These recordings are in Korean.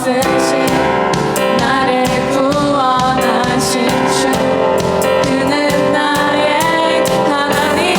없으신 나를 구원하신 주 그는 나의 하나님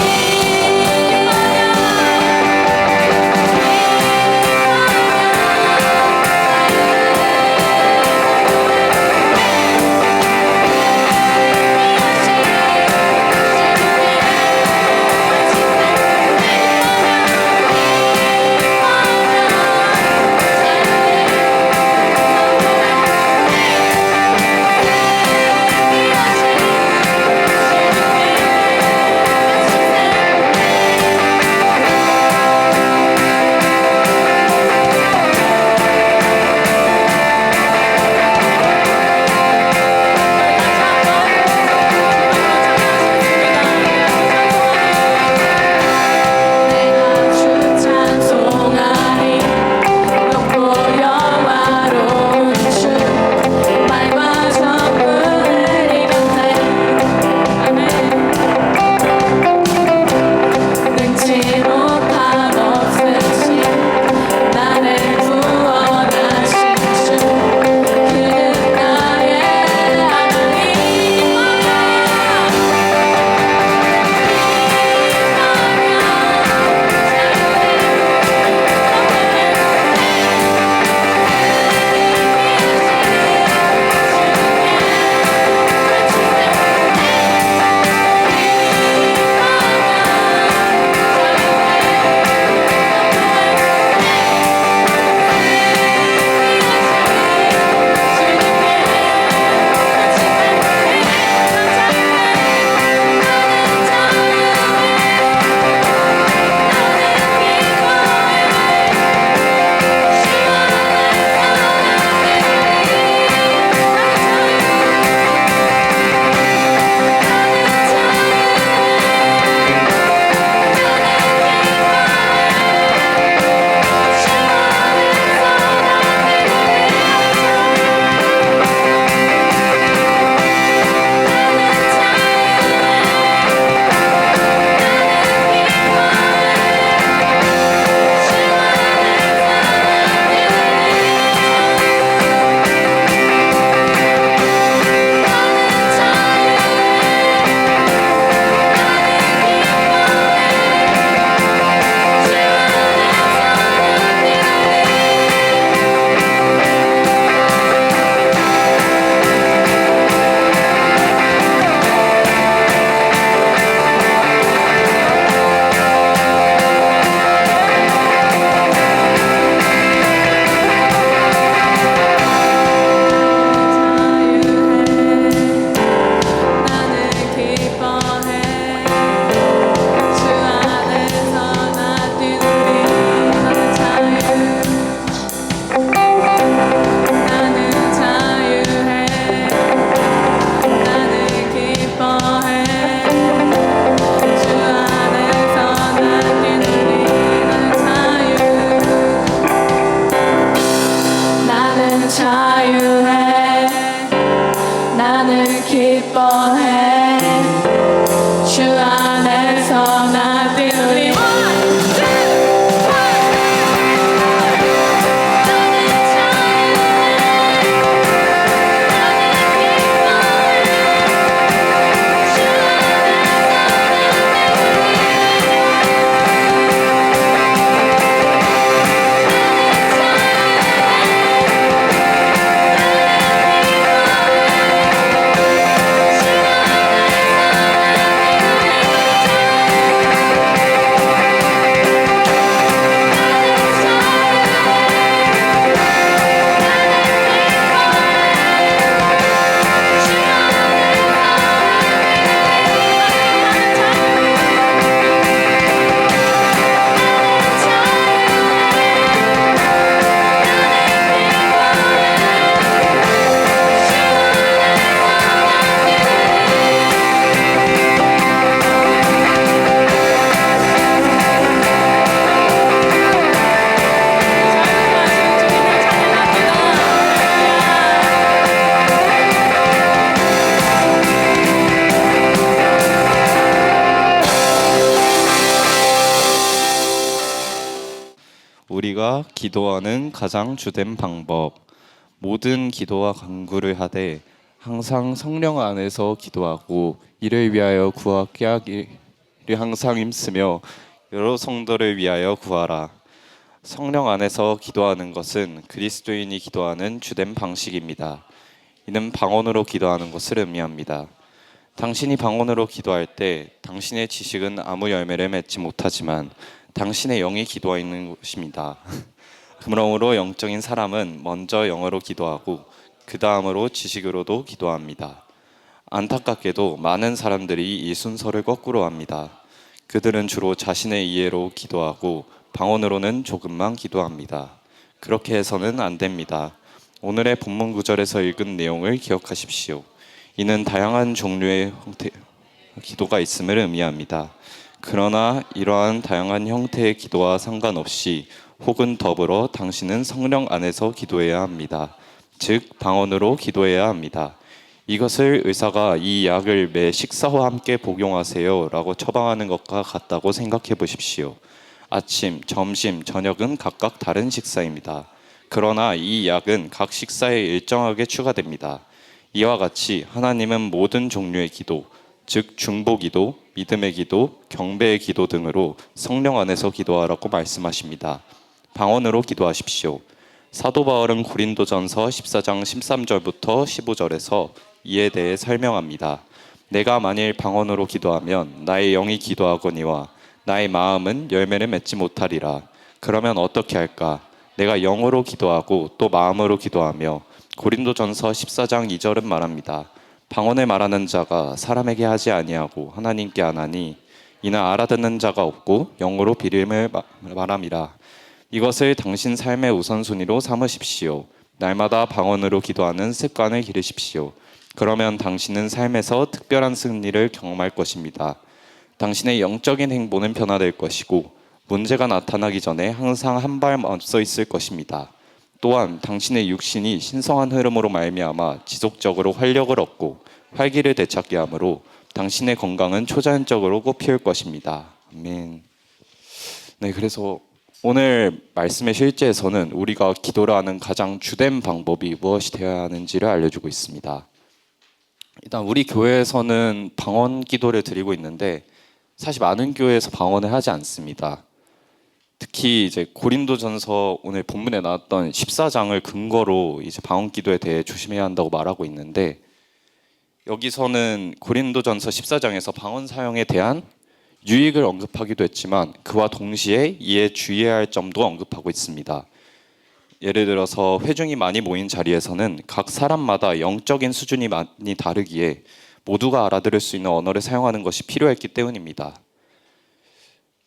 기뻐해 주 안에서 나 뛰노니 우리가 기도하는 가장 주된 방법. 모든 기도와 간구를 하되 항상 성령 안에서 기도하고 이를 위하여 구하기를 항상 힘쓰며 여러 성도를 위하여 구하라. 성령 안에서 기도하는 것은 그리스도인이 기도하는 주된 방식입니다. 이는 방언으로 기도하는 것을 의미합니다. 당신이 방언으로 기도할 때 당신의 지식은 아무 열매를 맺지 못하지만 당신의 영이 기도하는 것입니다. 그러므로 영적인 사람은 먼저 영어로 기도하고 그 다음으로 지식으로도 기도합니다. 안타깝게도 많은 사람들이 이 순서를 거꾸로 합니다. 그들은 주로 자신의 이해로 기도하고 방언으로는 조금만 기도합니다. 그렇게 해서는 안 됩니다. 오늘의 본문 구절에서 읽은 내용을 기억하십시오. 이는 다양한 종류의 기도가 있음을 의미합니다. 그러나 이러한 다양한 형태의 기도와 상관없이 혹은 더불어 당신은 성령 안에서 기도해야 합니다. 즉 방언으로 기도해야 합니다. 이것을 의사가 이 약을 매 식사와 함께 복용하세요 라고 처방하는 것과 같다고 생각해 보십시오. 아침, 점심, 저녁은 각각 다른 식사입니다. 그러나 이 약은 각 식사에 일정하게 추가됩니다. 이와 같이 하나님은 모든 종류의 기도, 즉 중보기도, 믿음의 기도, 경배의 기도 등으로 성령 안에서 기도하라고 말씀하십니다. 방언으로 기도하십시오. 사도 바울은 고린도전서 14장 13절부터 15절에서 이에 대해 설명합니다. 내가 만일 방언으로 기도하면 나의 영이 기도하거니와 나의 마음은 열매를 맺지 못하리라. 그러면 어떻게 할까? 내가 영으로 기도하고 또 마음으로 기도하며 고린도전서 14장 2절은 말합니다. 방언을 말하는 자가 사람에게 하지 아니하고 하나님께 하나니 이는 알아듣는 자가 없고 영으로 비림을 말함이라. 이것을 당신 삶의 우선순위로 삼으십시오. 날마다 방언으로 기도하는 습관을 기르십시오. 그러면 당신은 삶에서 특별한 승리를 경험할 것입니다. 당신의 영적인 행보는 변화될 것이고 문제가 나타나기 전에 항상 한 발 앞서 있을 것입니다. 또한 당신의 육신이 신성한 흐름으로 말미암아 지속적으로 활력을 얻고 활기를 되찾게 하므로 당신의 건강은 초자연적으로 꽃피울 것입니다. 아멘. 네, 그래서 오늘 말씀의 실제에서는 우리가 기도를 하는 가장 주된 방법이 무엇이 되어야 하는지를 알려주고 있습니다. 일단 우리 교회에서는 방언 기도를 드리고 있는데 사실 많은 교회에서 방언을 하지 않습니다. 특히 이제 고린도전서 오늘 본문에 나왔던 14장을 근거로 이제 방언 기도에 대해 조심해야 한다고 말하고 있는데 여기서는 고린도전서 14장에서 방언 사용에 대한 유익을 언급하기도 했지만 그와 동시에 이에 주의해야 할 점도 언급하고 있습니다. 예를 들어서 회중이 많이 모인 자리에서는 각 사람마다 영적인 수준이 많이 다르기에 모두가 알아들을 수 있는 언어를 사용하는 것이 필요했기 때문입니다.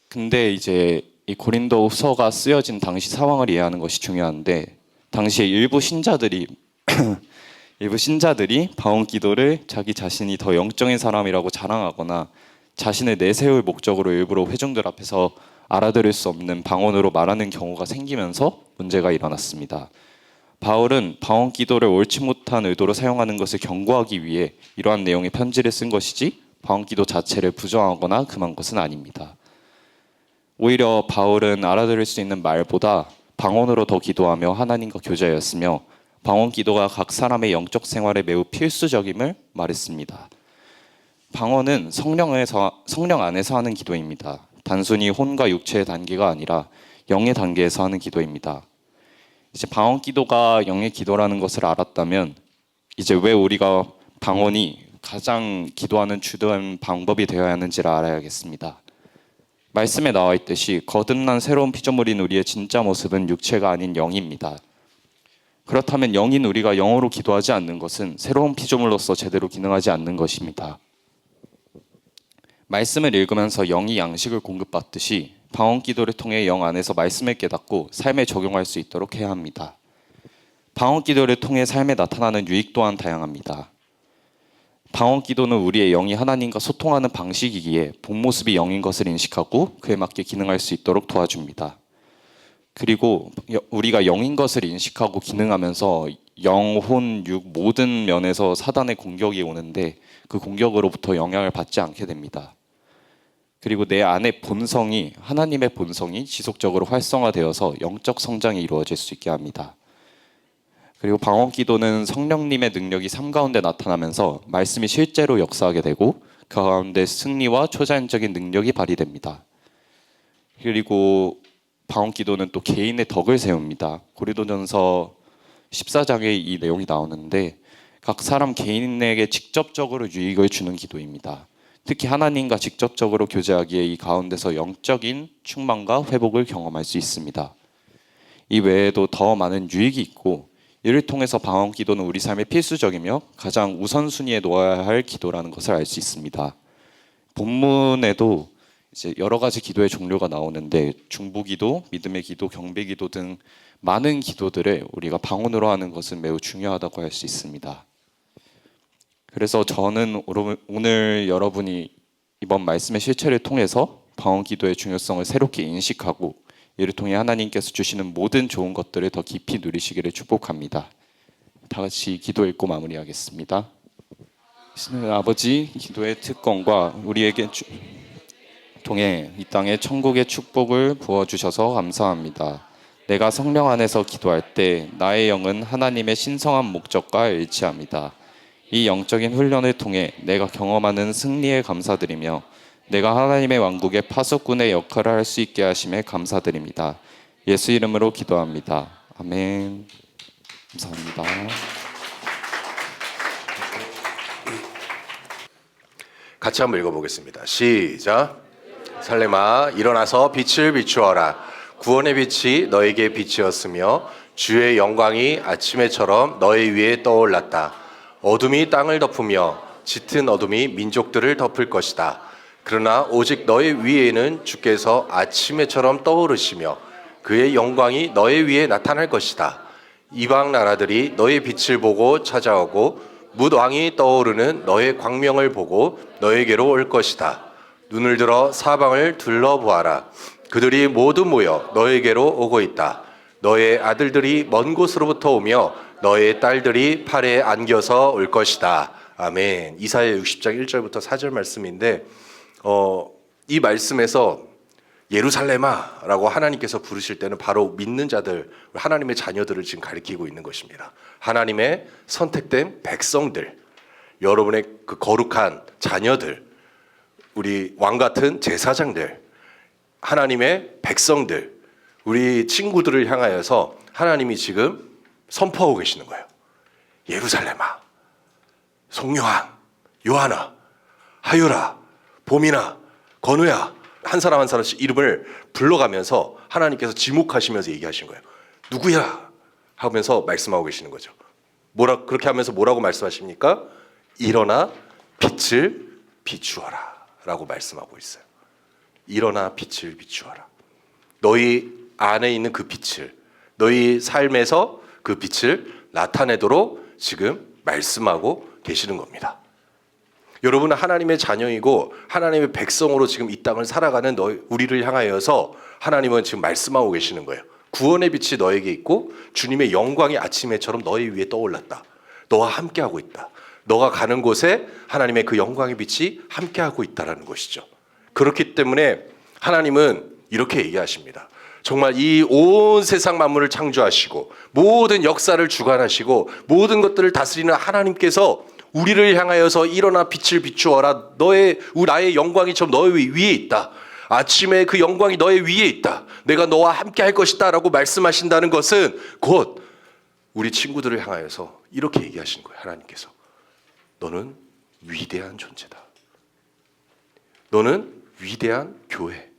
근데 이제 이 고린도후서가 쓰여진 당시 상황을 이해하는 것이 중요한데 당시에 일부 신자들이 방언 기도를 자기 자신이 더 영적인 사람이라고 자랑하거나 자신을 내세울 목적으로 일부러 회중들 앞에서 알아들을 수 없는 방언으로 말하는 경우가 생기면서 문제가 일어났습니다. 바울은 방언 기도를 옳지 못한 의도로 사용하는 것을 경고하기 위해 이러한 내용의 편지를 쓴 것이지 방언 기도 자체를 부정하거나 금한 것은 아닙니다. 오히려 바울은 알아들을 수 있는 말보다 방언으로 더 기도하며 하나님과 교제하였으며 방언 기도가 각 사람의 영적 생활에 매우 필수적임을 말했습니다. 방언은 성령 안에서 하는 기도입니다. 단순히 혼과 육체의 단계가 아니라 영의 단계에서 하는 기도입니다. 이제 방언 기도가 영의 기도라는 것을 알았다면 이제 왜 우리가 방언이 가장 기도하는 주된 방법이 되어야 하는지를 알아야겠습니다. 말씀에 나와 있듯이 거듭난 새로운 피조물인 우리의 진짜 모습은 육체가 아닌 영입니다. 그렇다면 영인 우리가 영어로 기도하지 않는 것은 새로운 피조물로서 제대로 기능하지 않는 것입니다. 말씀을 읽으면서 영이 양식을 공급받듯이 방언 기도를 통해 영 안에서 말씀을 깨닫고 삶에 적용할 수 있도록 해야 합니다. 방언 기도를 통해 삶에 나타나는 유익 또한 다양합니다. 방언 기도는 우리의 영이 하나님과 소통하는 방식이기에 본 모습이 영인 것을 인식하고 그에 맞게 기능할 수 있도록 도와줍니다. 그리고 우리가 영인 것을 인식하고 기능하면서 영, 혼, 육 모든 면에서 사단의 공격이 오는데 그 공격으로부터 영향을 받지 않게 됩니다. 그리고 내 안의 본성이 하나님의 본성이 지속적으로 활성화되어서 영적 성장이 이루어질 수 있게 합니다. 그리고 방언 기도는 성령님의 능력이 삶 가운데 나타나면서 말씀이 실제로 역사하게 되고 그 가운데 승리와 초자연적인 능력이 발휘됩니다. 그리고 방언 기도는 또 개인의 덕을 세웁니다. 고린도전서 14장에 이 내용이 나오는데 각 사람 개인에게 직접적으로 유익을 주는 기도입니다. 특히 하나님과 직접적으로 교제하기에 이 가운데서 영적인 충만과 회복을 경험할 수 있습니다. 이 외에도 더 많은 유익이 있고 이를 통해서 방언 기도는 우리 삶의 필수적이며 가장 우선순위에 놓아야 할 기도라는 것을 알 수 있습니다. 본문에도 이제 여러 가지 기도의 종류가 나오는데 중보기도, 믿음의 기도, 경배기도 등 많은 기도들을 우리가 방언으로 하는 것은 매우 중요하다고 할 수 있습니다. 그래서 저는 오늘 여러분이 이번 말씀의 실체를 통해서 방언 기도의 중요성을 새롭게 인식하고 이를 통해 하나님께서 주시는 모든 좋은 것들을 더 깊이 누리시기를 축복합니다. 다 같이 기도 읽고 마무리하겠습니다. 신의 아버지, 기도의 특권과 우리에게 통해 이 땅에 천국의 축복을 부어주셔서 감사합니다. 내가 성령 안에서 기도할 때 나의 영은 하나님의 신성한 목적과 일치합니다. 이 영적인 훈련을 통해 내가 경험하는 승리에 감사드리며 내가 하나님의 왕국의 파수꾼의 역할을 할 수 있게 하심에 감사드립니다. 예수 이름으로 기도합니다. 아멘. 감사합니다. 같이 한번 읽어보겠습니다. 시작. 살렘아 일어나서 빛을 비추어라. 구원의 빛이 너에게 빛이었으며 주의 영광이 아침에처럼 너희 위에 떠올랐다. 어둠이 땅을 덮으며 짙은 어둠이 민족들을 덮을 것이다. 그러나 오직 너희 위에는 주께서 아침에처럼 떠오르시며 그의 영광이 너희 위에 나타날 것이다. 이방 나라들이 너의 빛을 보고 찾아오고 뭇 왕이 떠오르는 너의 광명을 보고 너에게로 올 것이다. 눈을 들어 사방을 둘러보아라. 그들이 모두 모여 너에게로 오고 있다. 너의 아들들이 먼 곳으로부터 오며 너의 딸들이 팔에 안겨서 올 것이다. 아멘. 이사야 60장 1절부터 4절 말씀인데 이 말씀에서 예루살렘아 라고 하나님께서 부르실 때는 바로 믿는 자들, 하나님의 자녀들을 지금 가리키고 있는 것입니다. 하나님의 선택된 백성들, 여러분의 그 거룩한 자녀들, 우리 왕 같은 제사장들, 하나님의 백성들, 우리 친구들을 향하여서 하나님이 지금 선포하고 계시는 거예요. 예루살렘아, 송요한, 요하나, 하유라, 봄이나, 건우야, 한 사람 한 사람씩 이름을 불러가면서 하나님께서 지목하시면서 얘기하신 거예요. 누구야? 하면서 말씀하고 계시는 거죠. 그렇게 하면서 뭐라고 말씀하십니까? 일어나 빛을 비추어라 라고 말씀하고 있어요. 일어나 빛을 비추어라. 너희 안에 있는 그 빛을, 너희 삶에서 그 빛을 나타내도록 지금 말씀하고 계시는 겁니다. 여러분은 하나님의 자녀이고 하나님의 백성으로 지금 이 땅을 살아가는 우리를 향하여서 하나님은 지금 말씀하고 계시는 거예요. 구원의 빛이 너에게 있고 주님의 영광이 아침에처럼 너희 위에 떠올랐다. 너와 함께하고 있다. 너가 가는 곳에 하나님의 그 영광의 빛이 함께하고 있다라는 것이죠. 그렇기 때문에 하나님은 이렇게 얘기하십니다. 정말 이 온 세상 만물을 창조하시고 모든 역사를 주관하시고 모든 것들을 다스리는 하나님께서 우리를 향하여서 일어나 빛을 비추어라. 나의 영광이 좀 너희 위에 있다. 아침에 그 영광이 너의 위에 있다. 내가 너와 함께 할 것이다 라고 말씀하신다는 것은 곧 우리 친구들을 향하여서 이렇게 얘기하시는 거예요. 하나님께서 너는 위대한 존재다. 너는 위대한 교회.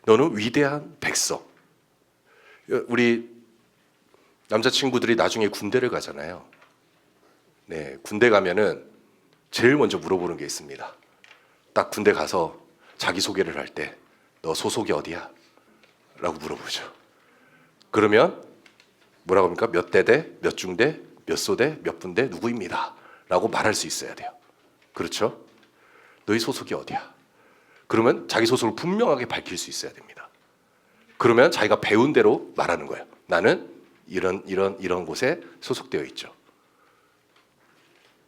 너는 위대한 백성. 우리 남자친구들이 나중에 군대를 가잖아요. 네, 군대 가면은 제일 먼저 물어보는 게 있습니다. 딱 군대 가서 자기소개를 할 때 너 소속이 어디야? 라고 물어보죠. 그러면 뭐라고 합니까? 몇 대대, 몇 중대, 몇 소대, 몇 분대, 누구입니다. 라고 말할 수 있어야 돼요. 그렇죠? 너희 소속이 어디야? 그러면 자기 소속을 분명하게 밝힐 수 있어야 됩니다. 그러면 자기가 배운 대로 말하는 거예요. 나는 이런 곳에 소속되어 있죠.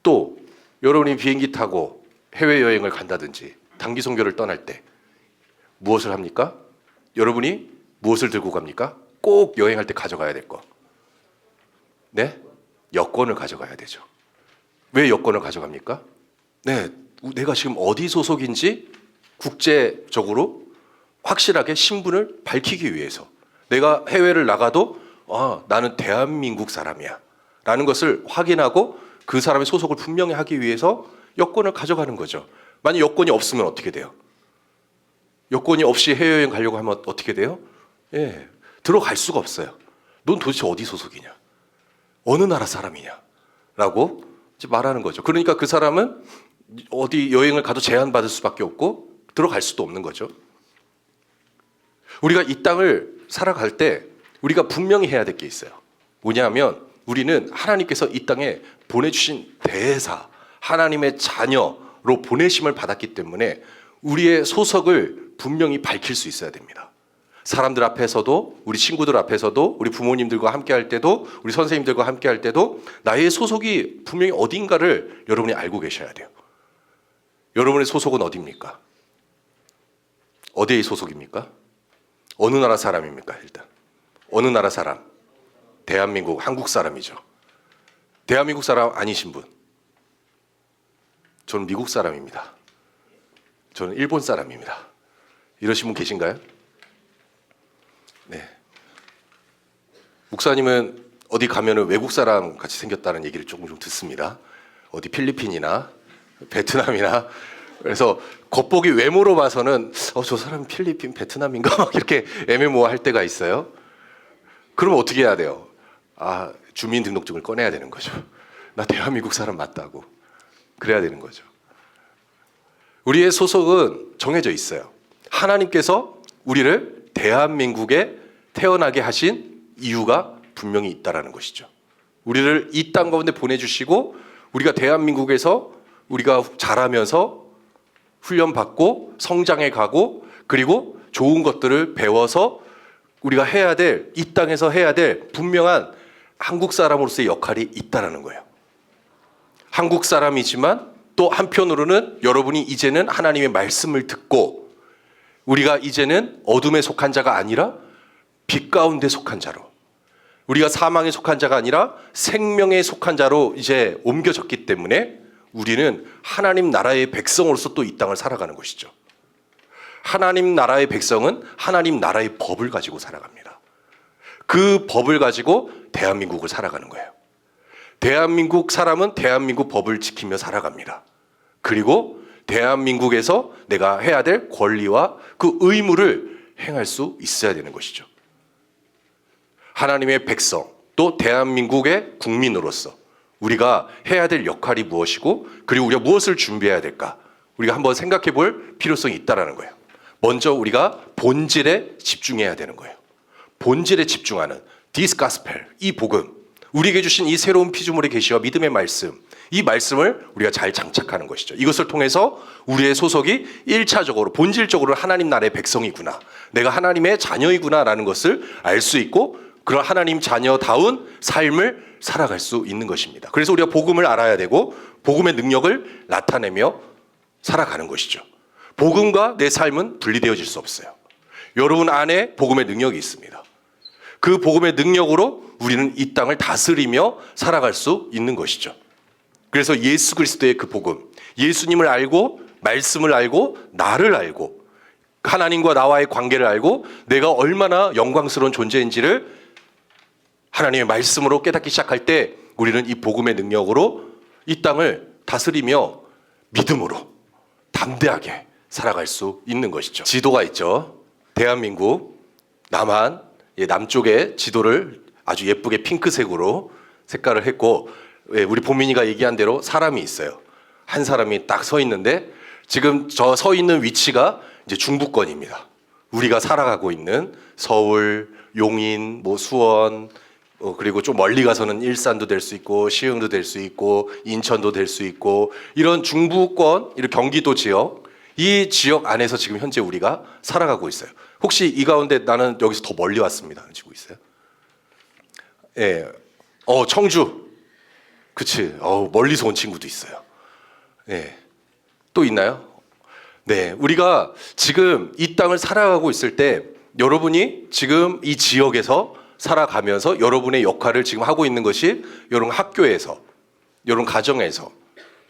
또 여러분이 비행기 타고 해외여행을 간다든지 단기 선교를 떠날 때 무엇을 합니까? 여러분이 무엇을 들고 갑니까? 꼭 여행할 때 가져가야 될 거. 네? 여권을 가져가야 되죠. 왜 여권을 가져갑니까? 네, 내가 지금 어디 소속인지 국제적으로 확실하게 신분을 밝히기 위해서, 내가 해외를 나가도 나는 대한민국 사람이야 라는 것을 확인하고 그 사람의 소속을 분명히 하기 위해서 여권을 가져가는 거죠. 만약 여권이 없으면 어떻게 돼요? 여권이 없이 해외여행 가려고 하면 어떻게 돼요? 예, 들어갈 수가 없어요. 넌 도대체 어디 소속이냐? 어느 나라 사람이냐? 라고 이제 말하는 거죠. 그러니까 그 사람은 어디 여행을 가도 제한받을 수밖에 없고 들어갈 수도 없는 거죠. 우리가 이 땅을 살아갈 때 우리가 분명히 해야 될 게 있어요. 뭐냐면 우리는 하나님께서 이 땅에 보내주신 대사, 하나님의 자녀로 보내심을 받았기 때문에 우리의 소속을 분명히 밝힐 수 있어야 됩니다. 사람들 앞에서도, 우리 친구들 앞에서도, 우리 부모님들과 함께 할 때도, 우리 선생님들과 함께 할 때도 나의 소속이 분명히 어딘가를 여러분이 알고 계셔야 돼요. 여러분의 소속은 어디입니까? 어디의 소속입니까? 어느 나라 사람입니까? 일단 어느 나라 사람? 대한민국, 한국 사람이죠. 대한민국 사람 아니신 분? 저는 미국 사람입니다. 저는 일본 사람입니다. 이러신 분 계신가요? 네. 목사님은 어디 가면은 외국 사람 같이 생겼다는 얘기를 조금 좀 듣습니다. 어디 필리핀이나 베트남이나. 그래서 겉보기 외모로 봐서는 저 사람 필리핀, 베트남인가 막 이렇게 애매모호할 때가 있어요. 그러면 어떻게 해야 돼요? 주민등록증을 꺼내야 되는 거죠. 나 대한민국 사람 맞다고. 그래야 되는 거죠. 우리의 소속은 정해져 있어요. 하나님께서 우리를 대한민국에 태어나게 하신 이유가 분명히 있다라는 것이죠. 우리를 이 땅 가운데 보내주시고 우리가 대한민국에서 우리가 자라면서 훈련받고 성장해 가고 그리고 좋은 것들을 배워서 우리가 해야 될, 이 땅에서 해야 될 분명한 한국 사람으로서의 역할이 있다라는 거예요. 한국 사람이지만 또 한편으로는 여러분이 이제는 하나님의 말씀을 듣고 우리가 이제는 어둠에 속한 자가 아니라 빛 가운데 속한 자로, 우리가 사망에 속한 자가 아니라 생명에 속한 자로 이제 옮겨졌기 때문에 우리는 하나님 나라의 백성으로서 또 이 땅을 살아가는 것이죠. 하나님 나라의 백성은 하나님 나라의 법을 가지고 살아갑니다. 그 법을 가지고 대한민국을 살아가는 거예요. 대한민국 사람은 대한민국 법을 지키며 살아갑니다. 그리고 대한민국에서 내가 해야 될 권리와 그 의무를 행할 수 있어야 되는 것이죠. 하나님의 백성, 또 대한민국의 국민으로서 우리가 해야 될 역할이 무엇이고 그리고 우리가 무엇을 준비해야 될까? 우리가 한번 생각해 볼 필요성이 있다는 거예요. 먼저 우리가 본질에 집중해야 되는 거예요. 본질에 집중하는 This Gospel, 이 복음, 우리에게 주신 이 새로운 피조물의 계시와 믿음의 말씀, 이 말씀을 우리가 잘 장착하는 것이죠. 이것을 통해서 우리의 소속이 1차적으로 본질적으로 하나님 나라의 백성이구나, 내가 하나님의 자녀이구나 라는 것을 알 수 있고 그런 하나님 자녀다운 삶을 살아갈 수 있는 것입니다. 그래서 우리가 복음을 알아야 되고 복음의 능력을 나타내며 살아가는 것이죠. 복음과 내 삶은 분리되어질 수 없어요. 여러분 안에 복음의 능력이 있습니다. 그 복음의 능력으로 우리는 이 땅을 다스리며 살아갈 수 있는 것이죠. 그래서 예수 그리스도의 그 복음, 예수님을 알고 말씀을 알고 나를 알고 하나님과 나와의 관계를 알고 내가 얼마나 영광스러운 존재인지를 하나님의 말씀으로 깨닫기 시작할 때 우리는 이 복음의 능력으로 이 땅을 다스리며 믿음으로 담대하게 살아갈 수 있는 것이죠. 지도가 있죠. 대한민국 남한, 남쪽의 지도를 아주 예쁘게 핑크색으로 색깔을 했고 우리 보민이가 얘기한 대로 사람이 있어요. 한 사람이 딱 서 있는데 지금 저 서 있는 위치가 이제 중부권입니다. 우리가 살아가고 있는 서울, 용인, 수원, 그리고 좀 멀리 가서는 일산도 될 수 있고 시흥도 될 수 있고 인천도 될 수 있고 이런 중부권, 이런 경기도 지역, 이 지역 안에서 지금 현재 우리가 살아가고 있어요. 혹시 이 가운데 나는 여기서 더 멀리 왔습니다 하는 친구 있어요? 예, 청주, 그치? 멀리서 온 친구도 있어요. 예, 또 있나요? 네, 우리가 지금 이 땅을 살아가고 있을 때 여러분이 지금 이 지역에서 살아가면서 여러분의 역할을 지금 하고 있는 것이 여러분 학교에서, 여러분 가정에서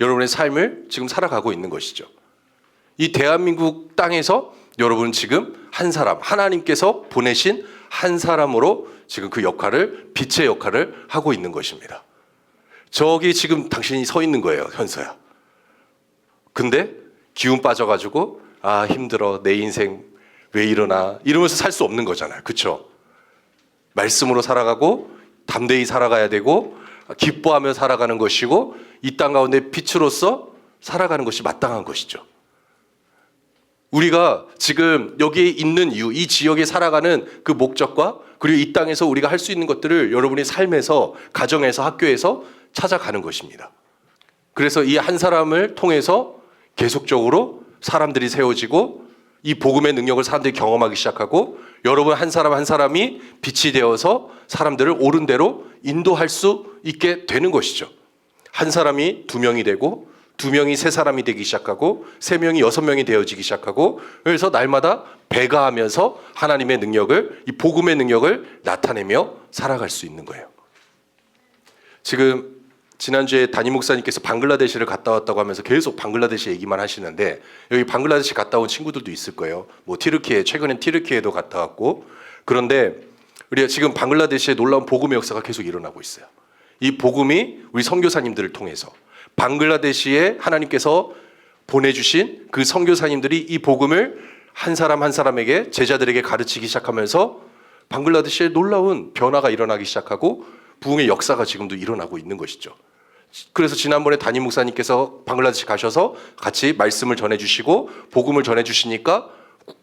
여러분의 삶을 지금 살아가고 있는 것이죠. 이 대한민국 땅에서 여러분 지금 한 사람, 하나님께서 보내신 한 사람으로 지금 그 역할을, 빛의 역할을 하고 있는 것입니다. 저기 지금 당신이 서 있는 거예요, 현서야. 근데 기운 빠져가지고 아 힘들어, 내 인생 왜 이러나 이러면서 살 수 없는 거잖아요. 그렇죠? 말씀으로 살아가고 담대히 살아가야 되고 기뻐하며 살아가는 것이고 이 땅 가운데 빛으로서 살아가는 것이 마땅한 것이죠. 우리가 지금 여기에 있는 이유, 이 지역에 살아가는 그 목적과 그리고 이 땅에서 우리가 할 수 있는 것들을 여러분의 삶에서, 가정에서, 학교에서 찾아가는 것입니다. 그래서 이 한 사람을 통해서 계속적으로 사람들이 세워지고 이 복음의 능력을 사람들이 경험하기 시작하고 여러분 한 사람 한 사람이 빛이 되어서 사람들을 옳은 대로 인도할 수 있게 되는 것이죠. 한 사람이 2명이 되고 2명이 3사람이 되기 시작하고 3명이 6명이 되어지기 시작하고 그래서 날마다 배가하면서 하나님의 능력을, 이 복음의 능력을 나타내며 살아갈 수 있는 거예요. 지금 지난주에 담임 목사님께서 방글라데시를 갔다 왔다고 하면서 계속 방글라데시 얘기만 하시는데 여기 방글라데시 갔다 온 친구들도 있을 거예요. 뭐 티르키예, 최근엔 티르키예도 갔다 왔고 그런데 우리가 지금 방글라데시에 놀라운 복음의 역사가 계속 일어나고 있어요. 이 복음이 우리 선교사님들을 통해서 방글라데시에 하나님께서 보내주신 그 선교사님들이 이 복음을 한 사람 한 사람에게 제자들에게 가르치기 시작하면서 방글라데시에 놀라운 변화가 일어나기 시작하고 부흥의 역사가 지금도 일어나고 있는 것이죠. 그래서 지난번에 담임 목사님께서 방글라데시 가셔서 같이 말씀을 전해주시고 복음을 전해주시니까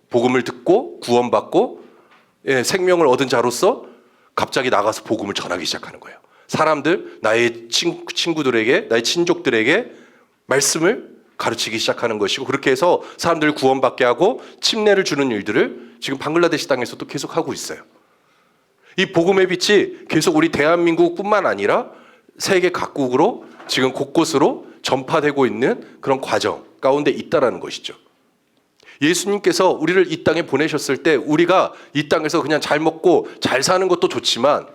복음을 듣고 구원받고 생명을 얻은 자로서 갑자기 나가서 복음을 전하기 시작하는 거예요. 사람들, 나의 친구들에게, 나의 친족들에게 말씀을 가르치기 시작하는 것이고 그렇게 해서 사람들을 구원받게 하고 침례를 주는 일들을 지금 방글라데시 땅에서도 계속 하고 있어요. 이 복음의 빛이 계속 우리 대한민국뿐만 아니라 세계 각국으로 지금 곳곳으로 전파되고 있는 그런 과정 가운데 있다라는 것이죠. 예수님께서 우리를 이 땅에 보내셨을 때 우리가 이 땅에서 그냥 잘 먹고 잘 사는 것도 좋지만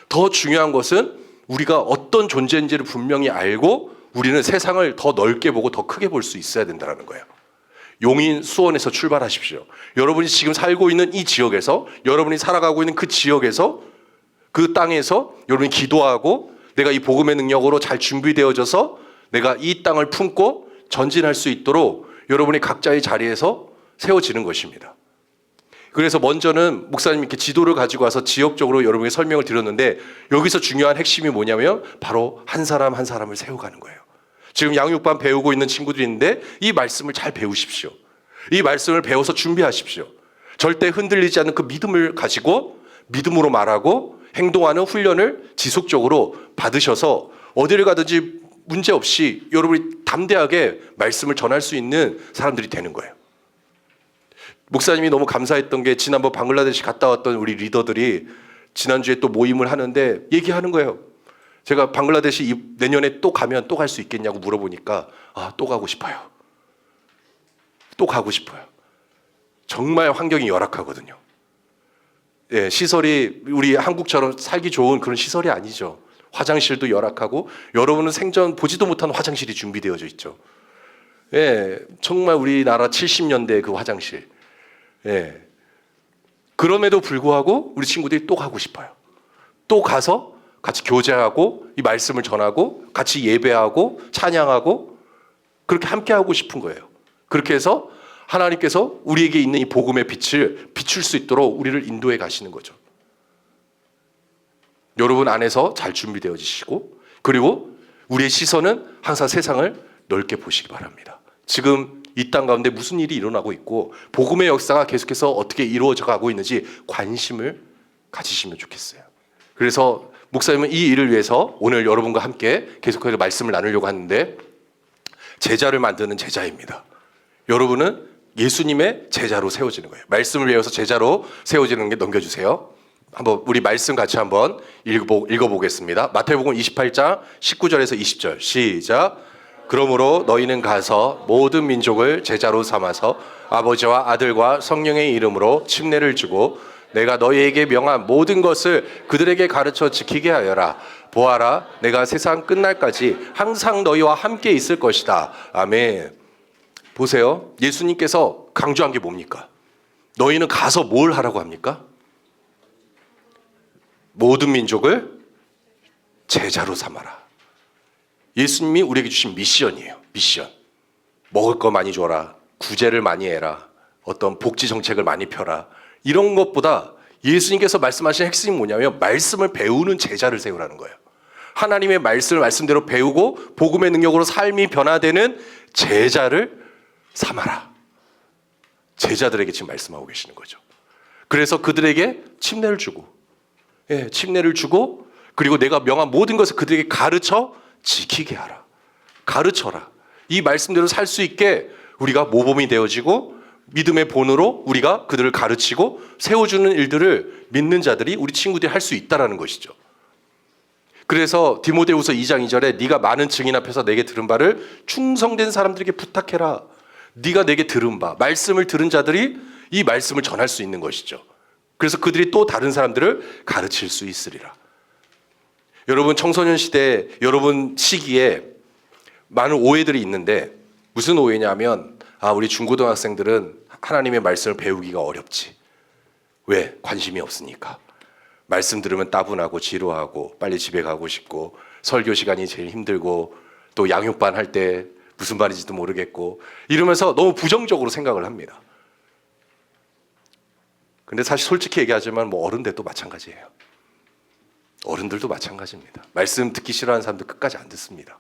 더 중요한 것은 우리가 어떤 존재인지를 분명히 알고 우리는 세상을 더 넓게 보고 더 크게 볼 수 있어야 된다는 거예요. 용인 수원에서 출발하십시오. 여러분이 지금 살고 있는 이 지역에서, 여러분이 살아가고 있는 그 지역에서, 그 땅에서 여러분이 기도하고 내가 이 복음의 능력으로 잘 준비되어져서 내가 이 땅을 품고 전진할 수 있도록 여러분이 각자의 자리에서 세워지는 것입니다. 그래서 먼저는 목사님 이렇게 지도를 가지고 와서 지역적으로 여러분에게 설명을 드렸는데 여기서 중요한 핵심이 뭐냐면 바로 한 사람 한 사람을 세워가는 거예요. 지금 양육반 배우고 있는 친구들이 있는데 이 말씀을 잘 배우십시오. 이 말씀을 배워서 준비하십시오. 절대 흔들리지 않는 그 믿음을 가지고 믿음으로 말하고 행동하는 훈련을 지속적으로 받으셔서 어디를 가든지 문제없이 여러분이 담대하게 말씀을 전할 수 있는 사람들이 되는 거예요. 목사님이 너무 감사했던 게 지난번 방글라데시 갔다 왔던 우리 리더들이 지난주에 또 모임을 하는데 얘기하는 거예요. 제가 방글라데시 내년에 또 가면 또 갈 수 있겠냐고 물어보니까 또 가고 싶어요. 또 가고 싶어요. 정말 환경이 열악하거든요. 예, 시설이 우리 한국처럼 살기 좋은 그런 시설이 아니죠. 화장실도 열악하고 여러분은 생전 보지도 못한 화장실이 준비되어져 있죠. 예, 정말 우리나라 70년대 그 화장실. 예. 그럼에도 불구하고 우리 친구들이 또 가고 싶어요. 또 가서 같이 교제하고 이 말씀을 전하고 같이 예배하고 찬양하고 그렇게 함께 하고 싶은 거예요. 그렇게 해서 하나님께서 우리에게 있는 이 복음의 빛을 비출 수 있도록 우리를 인도해 가시는 거죠. 여러분 안에서 잘 준비되어지시고 그리고 우리의 시선은 항상 세상을 넓게 보시기 바랍니다. 지금 이 땅 가운데 무슨 일이 일어나고 있고 복음의 역사가 계속해서 어떻게 이루어져 가고 있는지 관심을 가지시면 좋겠어요. 그래서 목사님은 이 일을 위해서 오늘 여러분과 함께 계속해서 말씀을 나누려고 하는데 제자를 만드는 제자입니다. 여러분은 예수님의 제자로 세워지는 거예요. 말씀을 외워서 제자로 세워지는 게 넘겨주세요. 한번 우리 말씀 같이 한번 읽어보겠습니다. 마태복음 28장 19절에서 20절 시작. 그러므로 너희는 가서 모든 민족을 제자로 삼아서 아버지와 아들과 성령의 이름으로 침례를 주고 내가 너희에게 명한 모든 것을 그들에게 가르쳐 지키게 하여라. 보아라, 내가 세상 끝날까지 항상 너희와 함께 있을 것이다. 아멘. 보세요. 예수님께서 강조한 게 뭡니까? 너희는 가서 뭘 하라고 합니까? 모든 민족을 제자로 삼아라. 예수님이 우리에게 주신 미션이에요. 미션. 먹을 거 많이 줘라. 구제를 많이 해라. 어떤 복지 정책을 많이 펴라. 이런 것보다 예수님께서 말씀하신 핵심이 뭐냐면 말씀을 배우는 제자를 세우라는 거예요. 하나님의 말씀을 말씀대로 배우고 복음의 능력으로 삶이 변화되는 제자를 삼아라. 제자들에게 지금 말씀하고 계시는 거죠. 그래서 그들에게 침례를 주고, 침례를 주고, 그리고 내가 명한 모든 것을 그들에게 가르쳐 지키게 하라. 가르쳐라. 이 말씀대로 살 수 있게 우리가 모범이 되어지고 믿음의 본으로 우리가 그들을 가르치고 세워주는 일들을 믿는 자들이 우리 친구들이 할 수 있다는 것이죠. 그래서 디모데후서 2장 2절에 네가 많은 증인 앞에서 내게 들은 바를 충성된 사람들에게 부탁해라. 네가 내게 들은 바, 말씀을 들은 자들이 이 말씀을 전할 수 있는 것이죠. 그래서 그들이 또 다른 사람들을 가르칠 수 있으리라. 여러분 청소년 시대, 여러분 시기에 많은 오해들이 있는데 무슨 오해냐면 우리 중고등학생들은 하나님의 말씀을 배우기가 어렵지. 왜? 관심이 없으니까. 말씀 들으면 따분하고 지루하고 빨리 집에 가고 싶고 설교 시간이 제일 힘들고 또 양육반 할 때 무슨 말인지도 모르겠고 이러면서 너무 부정적으로 생각을 합니다. 근데 사실 솔직히 얘기하지만 어른들도 마찬가지예요. 어른들도 마찬가지입니다. 말씀 듣기 싫어하는 사람들 끝까지 안 듣습니다.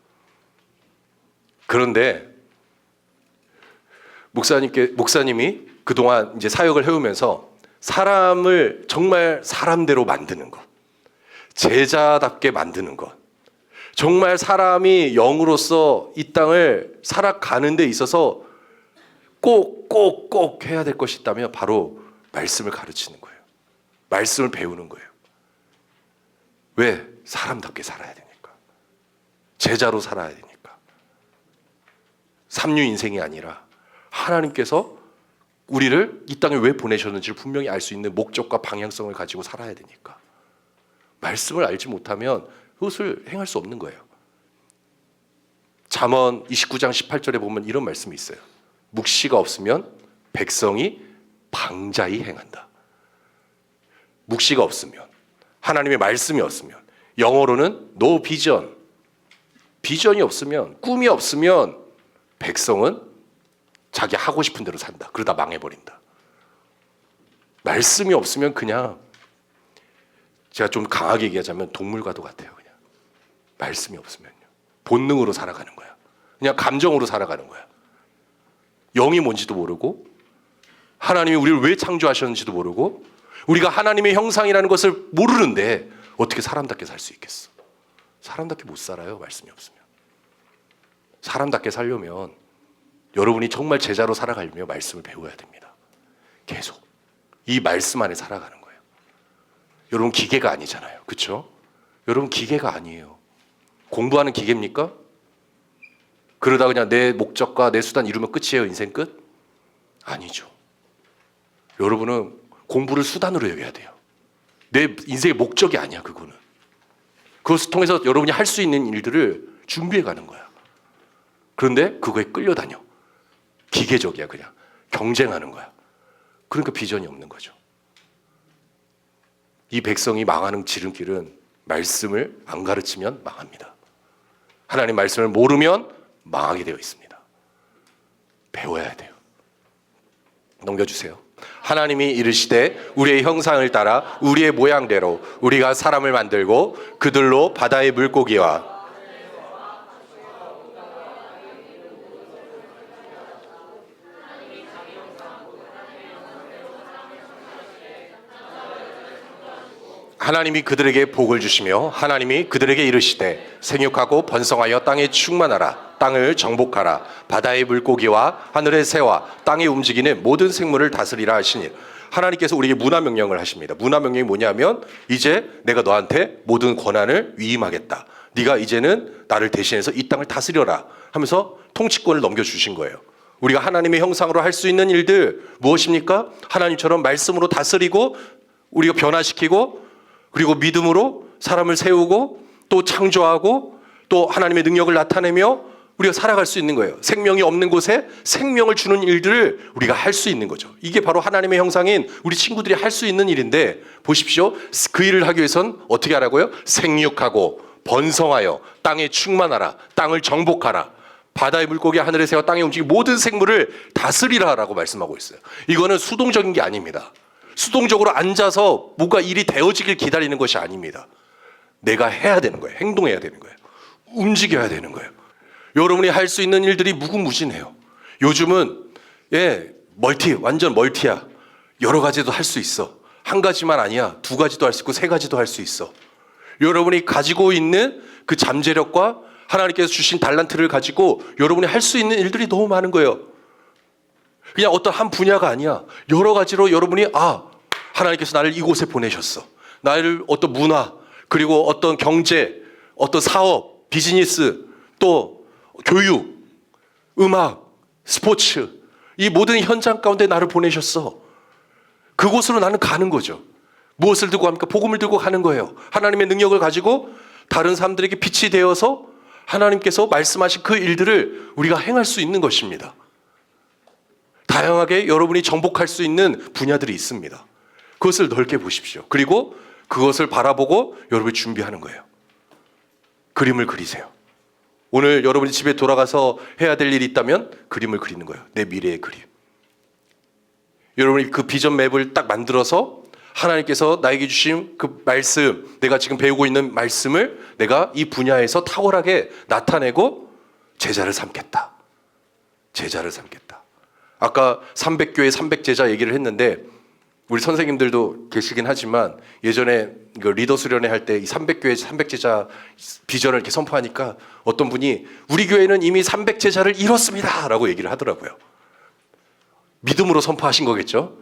그런데 목사님이 그동안 이제 사역을 해오면서 사람을 정말 사람대로 만드는 것, 제자답게 만드는 것, 정말 사람이 영으로서 이 땅을 살아가는 데 있어서 꼭 해야 될 것이 있다면 바로 말씀을 가르치는 거예요. 말씀을 배우는 거예요. 왜? 사람답게 살아야 되니까. 제자로 살아야 되니까. 삼류 인생이 아니라 하나님께서 우리를 이 땅에 왜 보내셨는지를 분명히 알 수 있는 목적과 방향성을 가지고 살아야 되니까. 말씀을 알지 못하면 그것을 행할 수 없는 거예요. 잠언 29장 18절에 보면 이런 말씀이 있어요. 묵시가 없으면 백성이 방자히 행한다. 묵시가 없으면, 하나님의 말씀이 없으면, 영어로는 no vision, 비전이 없으면, 꿈이 없으면 백성은 자기 하고 싶은 대로 산다. 그러다 망해버린다. 말씀이 없으면 그냥 제가 좀 강하게 얘기하자면 동물과도 같아요. 그냥 말씀이 없으면요. 본능으로 살아가는 거야. 그냥 감정으로 살아가는 거야. 영이 뭔지도 모르고 하나님이 우리를 왜 창조하셨는지도 모르고 우리가 하나님의 형상이라는 것을 모르는데 어떻게 사람답게 살 수 있겠어? 사람답게 못 살아요. 말씀이 없으면. 사람답게 살려면 여러분이 정말 제자로 살아가려면 말씀을 배워야 됩니다. 계속 이 말씀 안에 살아가는 거예요. 여러분 기계가 아니잖아요. 그렇죠? 여러분 기계가 아니에요. 공부하는 기계입니까? 그러다 그냥 내 목적과 내 수단 이루면 끝이에요. 인생 끝? 아니죠. 여러분은 공부를 수단으로 여겨야 돼요. 내 인생의 목적이 아니야. 그거는. 그것을 통해서 여러분이 할 수 있는 일들을 준비해 가는 거야. 그런데 그거에 끌려다녀. 기계적이야. 그냥 경쟁하는 거야. 그러니까 비전이 없는 거죠. 이 백성이 망하는 지름길은 말씀을 안 가르치면 망합니다. 하나님 말씀을 모르면 망하게 되어 있습니다. 배워야 돼요. 넘겨주세요. 하나님이 이르시되 우리의 형상을 따라 우리의 모양대로 우리가 사람을 만들고 그들로 바다의 물고기와 하나님이 그들에게 복을 주시며 하나님이 그들에게 이르시되 생육하고 번성하여 땅에 충만하라. 땅을 정복하라. 바다의 물고기와 하늘의 새와 땅에 움직이는 모든 생물을 다스리라 하시니 하나님께서 우리에게 문화명령을 하십니다. 문화명령이 뭐냐면 이제 내가 너한테 모든 권한을 위임하겠다. 네가 이제는 나를 대신해서 이 땅을 다스려라 하면서 통치권을 넘겨주신 거예요. 우리가 하나님의 형상으로 할 수 있는 일들 무엇입니까? 하나님처럼 말씀으로 다스리고 우리가 변화시키고 그리고 믿음으로 사람을 세우고 또 창조하고 또 하나님의 능력을 나타내며 우리가 살아갈 수 있는 거예요. 생명이 없는 곳에 생명을 주는 일들을 우리가 할 수 있는 거죠. 이게 바로 하나님의 형상인 우리 친구들이 할 수 있는 일인데 보십시오. 그 일을 하기 위해선 어떻게 하라고요? 생육하고 번성하여 땅에 충만하라. 땅을 정복하라. 바다의 물고기 하늘의 새와 땅에 움직이는 모든 생물을 다스리라라고 말씀하고 있어요. 이거는 수동적인 게 아닙니다. 수동적으로 앉아서 뭔가 일이 되어지길 기다리는 것이 아닙니다. 내가 해야 되는 거예요. 행동해야 되는 거예요. 움직여야 되는 거예요. 여러분이 할 수 있는 일들이 무궁무진해요. 요즘은 완전 멀티야. 여러 가지도 할 수 있어. 한 가지만 아니야. 두 가지도 할 수 있고 세 가지도 할 수 있어. 여러분이 가지고 있는 그 잠재력과 하나님께서 주신 달란트를 가지고 여러분이 할 수 있는 일들이 너무 많은 거예요. 그냥 어떤 한 분야가 아니야. 여러 가지로 여러분이 하나님께서 나를 이곳에 보내셨어. 나를 어떤 문화 그리고 어떤 경제, 어떤 사업, 비즈니스, 또 교육, 음악, 스포츠 이 모든 현장 가운데 나를 보내셨어. 그곳으로 나는 가는 거죠. 무엇을 들고 합니까? 복음을 들고 가는 거예요. 하나님의 능력을 가지고 다른 사람들에게 빛이 되어서 하나님께서 말씀하신 그 일들을 우리가 행할 수 있는 것입니다. 다양하게 여러분이 정복할 수 있는 분야들이 있습니다. 그것을 넓게 보십시오. 그리고 그것을 바라보고 여러분이 준비하는 거예요. 그림을 그리세요. 오늘 여러분이 집에 돌아가서 해야 될 일이 있다면 그림을 그리는 거예요. 내 미래의 그림. 여러분이 그 비전 맵을 딱 만들어서 하나님께서 나에게 주신 그 말씀, 내가 지금 배우고 있는 말씀을 내가 이 분야에서 탁월하게 나타내고 제자를 삼겠다. 제자를 삼겠다. 아까 300교회 300제자 얘기를 했는데 우리 선생님들도 계시긴 하지만 예전에 리더 수련회 할 때 이 300교회 300제자 비전을 이렇게 선포하니까 어떤 분이 우리 교회는 이미 300제자를 이뤘습니다 라고 얘기를 하더라고요. 믿음으로 선포하신 거겠죠.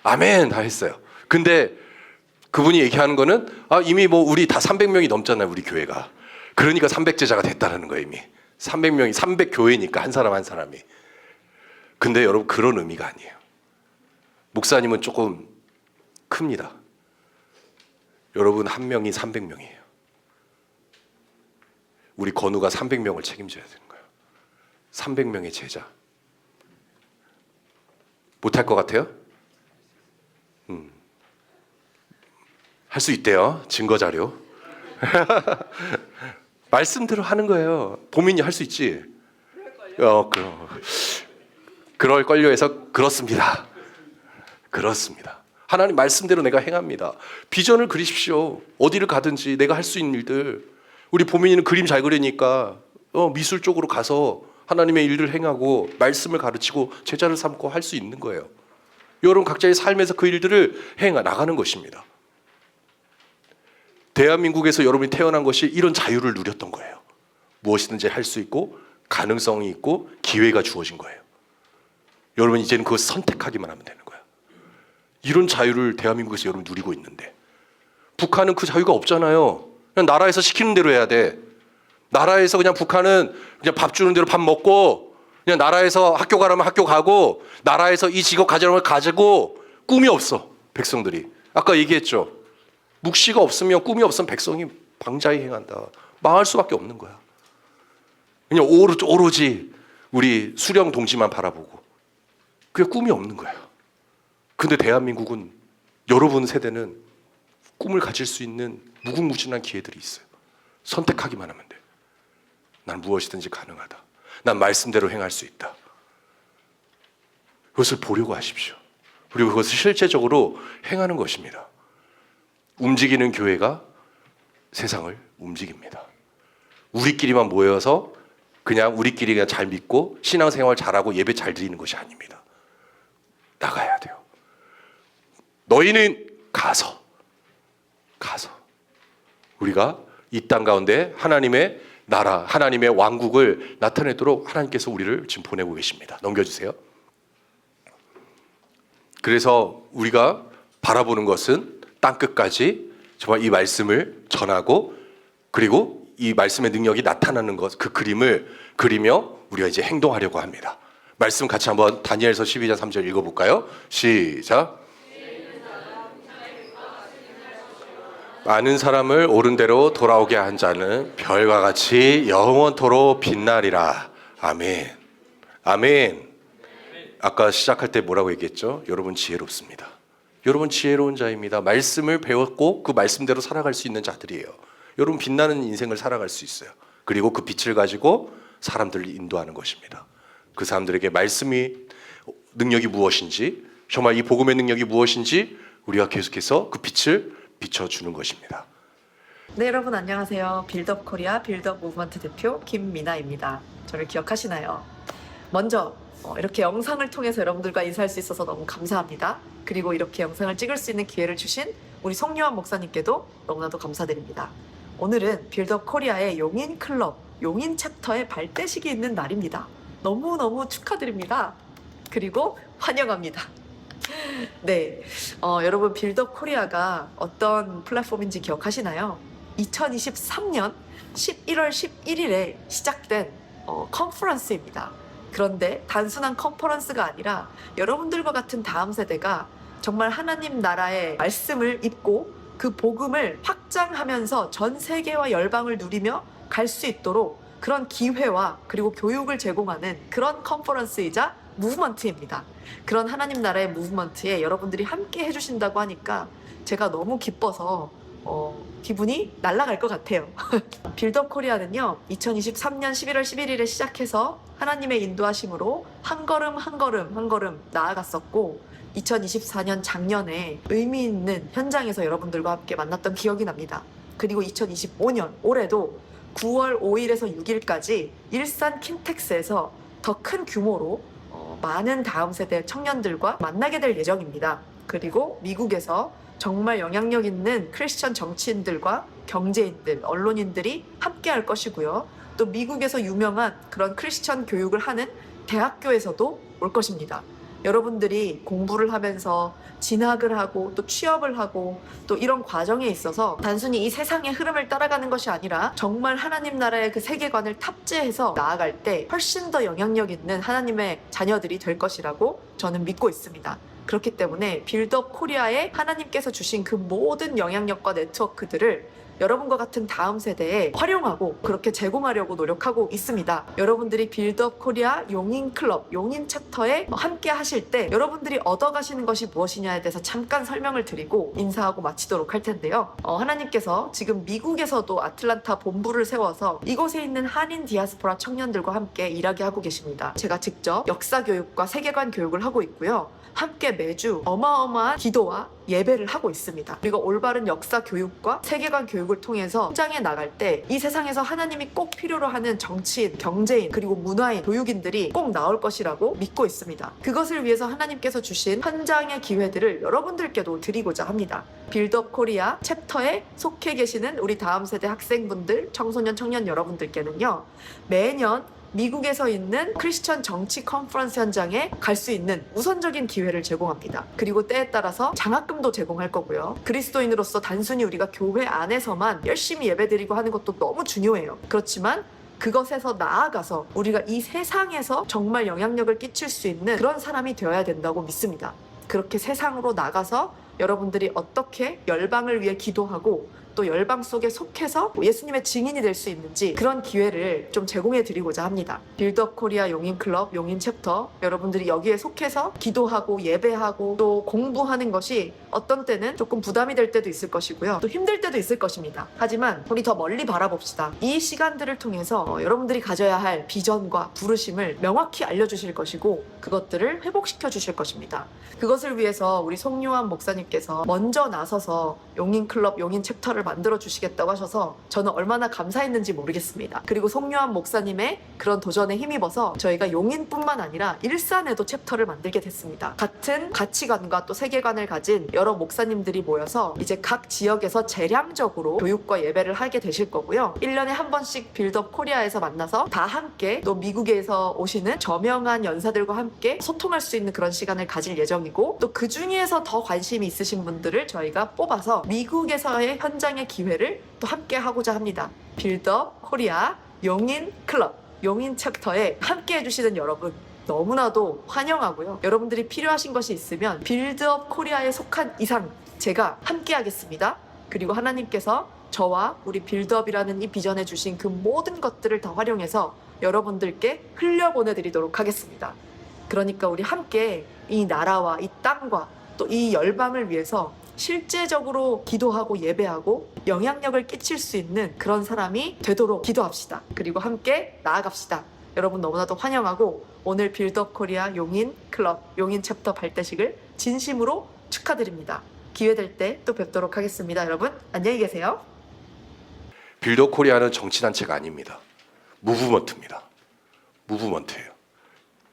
아멘 다 했어요. 근데 그분이 얘기하는 거는 이미 우리 다 300명이 넘잖아요. 우리 교회가. 그러니까 300제자가 됐다는 거예요. 이미 300명이 300교회니까 한 사람 한 사람이. 근데 여러분 그런 의미가 아니에요. 목사님은 조금 큽니다. 여러분 한 명이 300명이에요. 우리 건우가 300명을 책임져야 되는 거예요. 300명의 제자. 못할 것 같아요? 할 수 있대요. 증거 자료. 말씀대로 하는 거예요. 보민이 할 수 있지? 그럴걸요 해서 그렇습니다. 그렇습니다. 하나님 말씀대로 내가 행합니다. 비전을 그리십시오. 어디를 가든지 내가 할 수 있는 일들. 우리 보민이는 그림 잘 그리니까 미술 쪽으로 가서 하나님의 일을 행하고 말씀을 가르치고 제자를 삼고 할 수 있는 거예요. 여러분 각자의 삶에서 그 일들을 해 나가는 것입니다. 대한민국에서 여러분이 태어난 것이 이런 자유를 누렸던 거예요. 무엇이든지 할 수 있고 가능성이 있고 기회가 주어진 거예요. 여러분 이제는 그것을 선택하기만 하면 되는 거예요. 이런 자유를 대한민국에서 여러분 누리고 있는데 북한은 그 자유가 없잖아요. 그냥 나라에서 시키는 대로 해야 돼. 나라에서 그냥 북한은 그냥 밥 주는 대로 밥 먹고 그냥 나라에서 학교 가라면 학교 가고 나라에서 이 직업 가지라면 가지고 꿈이 없어 백성들이. 아까 얘기했죠. 묵시가 없으면 꿈이 없으면 백성이 방자히 행한다. 망할 수밖에 없는 거야. 그냥 오로지 우리 수령 동지만 바라보고 그게 꿈이 없는 거예요. 근데 대한민국은 여러분 세대는 꿈을 가질 수 있는 무궁무진한 기회들이 있어요. 선택하기만 하면 돼. 난 무엇이든지 가능하다. 난 말씀대로 행할 수 있다. 그것을 보려고 하십시오. 그리고 그것을 실제적으로 행하는 것입니다. 움직이는 교회가 세상을 움직입니다. 우리끼리만 모여서 그냥 우리끼리 그냥 잘 믿고 신앙생활 잘하고 예배 잘 드리는 것이 아닙니다. 나가야 돼요. 너희는 가서 우리가 이 땅 가운데 하나님의 나라, 하나님의 왕국을 나타내도록 하나님께서 우리를 지금 보내고 계십니다. 넘겨주세요. 그래서 우리가 바라보는 것은 땅끝까지 정말 이 말씀을 전하고 그리고 이 말씀의 능력이 나타나는 것, 그 그림을 그리며 우리가 이제 행동하려고 합니다. 말씀 같이 한번 다니엘서 12장 3절 읽어볼까요? 시작. 많은 사람을 옳은 대로 돌아오게 한 자는 별과 같이 영원토록 빛나리라. 아멘. 아멘. 아까 시작할 때 뭐라고 얘기했죠? 여러분 지혜롭습니다. 여러분 지혜로운 자입니다. 말씀을 배웠고 그 말씀대로 살아갈 수 있는 자들이에요. 여러분 빛나는 인생을 살아갈 수 있어요. 그리고 그 빛을 가지고 사람들을 인도하는 것입니다. 그 사람들에게 말씀이 능력이 무엇인지, 정말 이 복음의 능력이 무엇인지 우리가 계속해서 그 빛을 비춰주는 것입니다. 네, 여러분 안녕하세요. 빌드업 코리아 빌드업 무브먼트 대표 김미나입니다. 저를 기억하시나요? 먼저 이렇게 영상을 통해서 여러분들과 인사할 수 있어서 너무 감사합니다. 그리고 이렇게 영상을 찍을 수 있는 기회를 주신 우리 송요한 목사님께도 너무나도 감사드립니다. 오늘은 빌드업 코리아의 용인 클럽, 용인 챕터의 발대식이 있는 날입니다. 너무너무 축하드립니다. 그리고 환영합니다. 네, 여러분 빌드업 코리아가 어떤 플랫폼인지 기억하시나요? 2023년 11월 11일에 시작된 컨퍼런스입니다. 그런데 단순한 컨퍼런스가 아니라 여러분들과 같은 다음 세대가 정말 하나님 나라의 말씀을 입고 그 복음을 확장하면서 전 세계와 열방을 누리며 갈 수 있도록 그런 기회와 그리고 교육을 제공하는 그런 컨퍼런스이자 무브먼트입니다. 그런 하나님 나라의 무브먼트에 여러분들이 함께 해주신다고 하니까 제가 너무 기뻐서 기분이 날아갈 것 같아요. 빌드업 코리아는요, 2023년 11월 11일에 시작해서 하나님의 인도하심으로 한 걸음 한 걸음 한 걸음 나아갔었고 2024년 작년에 의미 있는 현장에서 여러분들과 함께 만났던 기억이 납니다. 그리고 2025년 올해도 9월 5일에서 6일까지 일산 킨텍스에서 더 큰 규모로 많은 다음 세대 청년들과 만나게 될 예정입니다. 그리고 미국에서 정말 영향력 있는 크리스천 정치인들과 경제인들, 언론인들이 함께 할 것이고요. 또 미국에서 유명한 그런 크리스천 교육을 하는 대학교에서도 올 것입니다. 여러분들이 공부를 하면서 진학을 하고 또 취업을 하고 또 이런 과정에 있어서 단순히 이 세상의 흐름을 따라가는 것이 아니라 정말 하나님 나라의 그 세계관을 탑재해서 나아갈 때 훨씬 더 영향력 있는 하나님의 자녀들이 될 것이라고 저는 믿고 있습니다. 그렇기 때문에 빌드업 코리아에 하나님께서 주신 그 모든 영향력과 네트워크들을 여러분과 같은 다음 세대에 활용하고 그렇게 제공하려고 노력하고 있습니다. 여러분들이 빌드업 코리아 용인 클럽, 용인 챕터에 함께 하실 때 여러분들이 얻어가시는 것이 무엇이냐에 대해서 잠깐 설명을 드리고 인사하고 마치도록 할 텐데요. 하나님께서 지금 미국에서도 아틀란타 본부를 세워서 이곳에 있는 한인 디아스포라 청년들과 함께 일하게 하고 계십니다. 제가 직접 역사 교육과 세계관 교육을 하고 있고요. 함께 매주 어마어마한 기도와 예배를 하고 있습니다. 그리고 올바른 역사 교육과 세계관 교육을 통해서 현장에 나갈 때 이 세상에서 하나님이 꼭 필요로 하는 정치인, 경제인, 그리고 문화인, 교육인들이 꼭 나올 것이라고 믿고 있습니다. 그것을 위해서 하나님께서 주신 현장의 기회들을 여러분들께도 드리고자 합니다. 빌드업 코리아 챕터에 속해 계시는 우리 다음 세대 학생분들, 청소년, 청년 여러분들께는요, 매년 미국에서 있는 크리스천 정치 컨퍼런스 현장에 갈 수 있는 우선적인 기회를 제공합니다. 그리고 때에 따라서 장학금도 제공할 거고요. 그리스도인으로서 단순히 우리가 교회 안에서만 열심히 예배드리고 하는 것도 너무 중요해요. 그렇지만 그것에서 나아가서 우리가 이 세상에서 정말 영향력을 끼칠 수 있는 그런 사람이 되어야 된다고 믿습니다. 그렇게 세상으로 나가서 여러분들이 어떻게 열방을 위해 기도하고 또 열방 속에 속해서 예수님의 증인이 될 수 있는지 그런 기회를 좀 제공해 드리고자 합니다. 빌드업 코리아 용인 클럽, 용인 챕터, 여러분들이 여기에 속해서 기도하고 예배하고 또 공부하는 것이 어떤 때는 조금 부담이 될 때도 있을 것이고요. 또 힘들 때도 있을 것입니다. 하지만 우리 더 멀리 바라봅시다. 이 시간들을 통해서 여러분들이 가져야 할 비전과 부르심을 명확히 알려주실 것이고 그것들을 회복시켜 주실 것입니다. 그것을 위해서 우리 송요한 목사님께서 먼저 나서서 용인 클럽, 용인 챕터를 만들어 주시겠다고 하셔서 저는 얼마나 감사했는지 모르겠습니다. 그리고 송요한 목사님의 그런 도전에 힘입어서 저희가 용인뿐만 아니라 일산에도 챕터를 만들게 됐습니다. 같은 가치관과 또 세계관을 가진 여러 목사님들이 모여서 이제 각 지역에서 재량적으로 교육과 예배를 하게 되실 거고요. 1년에 한 번씩 빌드업 코리아에서 만나서 다 함께 또 미국에서 오시는 저명한 연사들과 함께 소통할 수 있는 그런 시간을 가질 예정이고 또 그 중에서 더 관심이 있으신 분들을 저희가 뽑아서 미국에서의 현장의 기회를 또 함께 하고자 합니다. 빌드업 코리아 용인 클럽, 용인 챕터에 함께 해주시는 여러분 너무나도 환영하고요. 여러분들이 필요하신 것이 있으면 빌드업 코리아에 속한 이상 제가 함께 하겠습니다. 그리고 하나님께서 저와 우리 빌드업이라는 이 비전에 주신 그 모든 것들을 다 활용해서 여러분들께 흘려보내드리도록 하겠습니다. 그러니까 우리 함께 이 나라와 이 땅과 또 이 열방을 위해서 실제적으로 기도하고 예배하고 영향력을 끼칠 수 있는 그런 사람이 되도록 기도합시다. 그리고 함께 나아갑시다. 여러분 너무나도 환영하고 오늘 빌드업 코리아 용인 클럽 용인 챕터 발대식을 진심으로 축하드립니다. 기회 될 때 또 뵙도록 하겠습니다. 여러분 안녕히 계세요. 빌드업 코리아는 정치단체가 아닙니다. 무브먼트입니다. 무브먼트예요.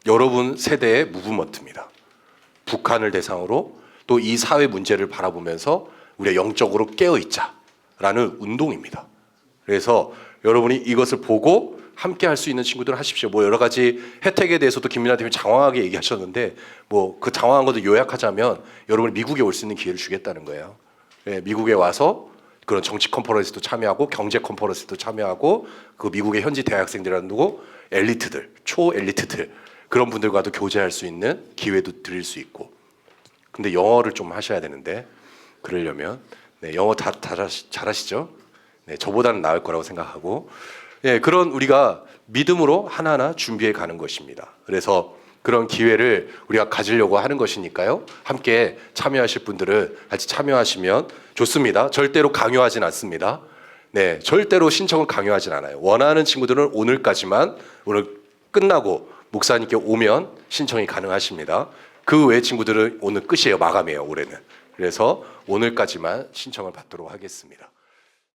여러분 세대의 무브먼트입니다. 북한을 대상으로 또 이 사회 문제를 바라보면서 우리가 영적으로 깨어있자라는 운동입니다. 그래서 여러분이 이것을 보고 함께 할 수 있는 친구들은 하십시오. 뭐 여러 가지 혜택에 대해서도 김민아 대표님 장황하게 얘기하셨는데 뭐 그 장황한 것도 요약하자면 여러분이 미국에 올 수 있는 기회를 주겠다는 거예요. 예, 미국에 와서 그런 정치 컨퍼런스도 참여하고 경제 컨퍼런스도 참여하고 그 미국의 현지 대학생들이라는 누구 엘리트들, 초엘리트들 그런 분들과도 교제할 수 있는 기회도 드릴 수 있고. 근데 영어를 좀 하셔야 되는데 그러려면 네, 영어 다 잘하시죠? 네, 저보다는 나을 거라고 생각하고 네, 그런 우리가 믿음으로 하나하나 준비해 가는 것입니다. 그래서 그런 기회를 우리가 가지려고 하는 것이니까요. 함께 참여하실 분들은 같이 참여하시면 좋습니다. 절대로 강요하진 않습니다. 네, 절대로 신청을 강요하진 않아요. 원하는 친구들은 오늘까지만 오늘 끝나고 목사님께 오면 신청이 가능하십니다. 그 외 친구들은 오늘 끝이에요. 마감이에요. 올해는. 그래서 오늘까지만 신청을 받도록 하겠습니다.